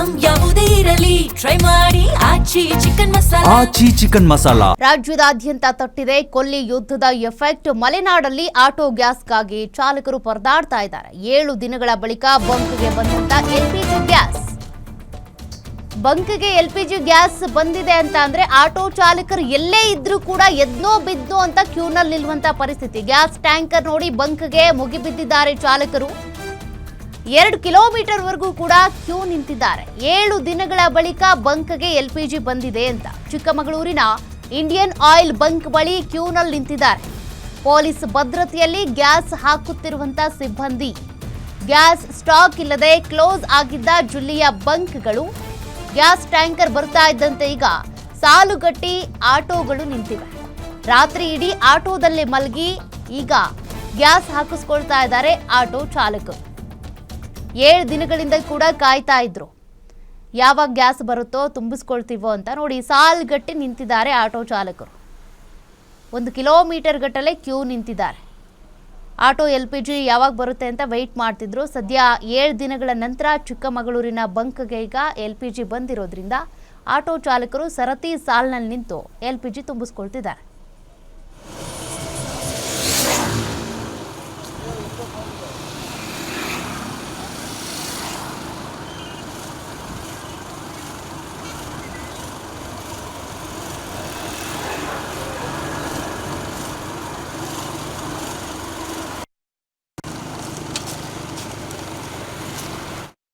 Item ಯಾವುದೇ ಇರಲಿ try ಮಾಡಿ ಆಚಿ ಚಿಕನ್ ಮಸಾಲಾ. ರಾಜ್ಯದಾದ್ಯಂತ ತಟ್ಟಿದೆ ಕೊಲ್ಲಿ ಯುದ್ಧದ ಎಫೆಕ್ಟ್. ಮಲೆನಾಡಲ್ಲಿ ಆಟೋ ಗ್ಯಾಸ್ಗಾಗಿ ಚಾಲಕರು ಪರದಾಡ್ತಾ ಇದ್ದಾರೆ. 7 ದಿನಗಳ ಬಳಿಕ ಬಂಕ್ಗೆ ಬಂದಂತ ಎಲ್ಪಿಜಿ ಗ್ಯಾಸ್. ಬಂಕ್ಗೆ ಎಲ್ಪಿಜಿ ಗ್ಯಾಸ್ ಬಂದಿದೆ ಅಂತ ಅಂದ್ರೆ ಆಟೋ ಚಾಲಕರು ಎಲ್ಲೇ ಇದ್ರೂ ಕೂಡ ಎದ್ನೋ ಬಿದ್ನೋ ಅಂತ ಕ್ಯೂನಲ್ಲಿ ನಿಲ್ಲುವಂತ ಪರಿಸ್ಥಿತಿ. ಗ್ಯಾಸ್ ಟ್ಯಾಂಕರ್ ನೋಡಿ ಬಂಕ್ಗೆ ಮುಗಿಬಿದ್ದಿದ್ದಾರೆ ಚಾಲಕರು. 2 ಕಿಲೋಮೀಟರ್ ವರೆಗೂ ಕೂಡ ಕ್ಯೂ ನಿಂತಿದ್ದಾರೆ. 7 ದಿನಗಳ ಬಳಿಕ ಬಂಕ್ಗೆ ಎಲ್ಪಿಜಿ ಬಂದಿದೆ ಅಂತ ಚಿಕ್ಕಮಗಳೂರಿನ ಇಂಡಿಯನ್ ಆಯಿಲ್ ಬಂಕ್ ಬಳಿ ಕ್ಯೂನಲ್ಲಿ ನಿಂತಿದ್ದಾರೆ. ಪೊಲೀಸ್ ಭದ್ರತೆಯಲ್ಲಿ ಗ್ಯಾಸ್ ಹಾಕುತ್ತಿರುವಂತ ಸಿಬ್ಬಂದಿ. ಗ್ಯಾಸ್ ಸ್ಟಾಕ್ ಇಲ್ಲದೆ ಕ್ಲೋಸ್ ಆಗಿದ್ದ ಜಿಲ್ಲೆಯ ಬಂಕ್ಗಳು. ಗ್ಯಾಸ್ ಟ್ಯಾಂಕರ್ ಬರ್ತಾ ಇದ್ದಂತೆ ಈಗ ಸಾಲುಗಟ್ಟಿ ಆಟೋಗಳು ನಿಂತಿವೆ. ರಾತ್ರಿ ಇಡೀ ಆಟೋದಲ್ಲೇ ಮಲಗಿ ಈಗ ಗ್ಯಾಸ್ ಹಾಕಿಸ್ಕೊಳ್ತಾ ಇದ್ದಾರೆ ಆಟೋ ಚಾಲಕರು. 7 ದಿನಗಳಿಂದ ಕೂಡ ಕಾಯ್ತಾ ಇದ್ರು, ಯಾವಾಗ ಗ್ಯಾಸ್ ಬರುತ್ತೋ ತುಂಬಿಸ್ಕೊಳ್ತೀವೋ ಅಂತ. ನೋಡಿ, ಸಾಲುಗಟ್ಟಿ ನಿಂತಿದ್ದಾರೆ ಆಟೋ ಚಾಲಕರು. 1 ಕಿಲೋಮೀಟರ್ ಗಟ್ಟಲೆ ಕ್ಯೂ ನಿಂತಿದ್ದಾರೆ. ಆಟೋ LPG ಯಾವಾಗ ಬರುತ್ತೆ ಅಂತ ವೆಯ್ಟ್ ಮಾಡ್ತಿದ್ರು. ಸದ್ಯ 7 ದಿನಗಳ ನಂತರ ಚಿಕ್ಕಮಗಳೂರಿನ ಬಂಕ್ಗೆ ಈಗ LPG ಬಂದಿರೋದ್ರಿಂದ ಆಟೋ ಚಾಲಕರು ಸರತಿ ಸಾಲಿನಲ್ಲಿ ನಿಂತು LPG ತುಂಬಿಸ್ಕೊಳ್ತಿದ್ದಾರೆ.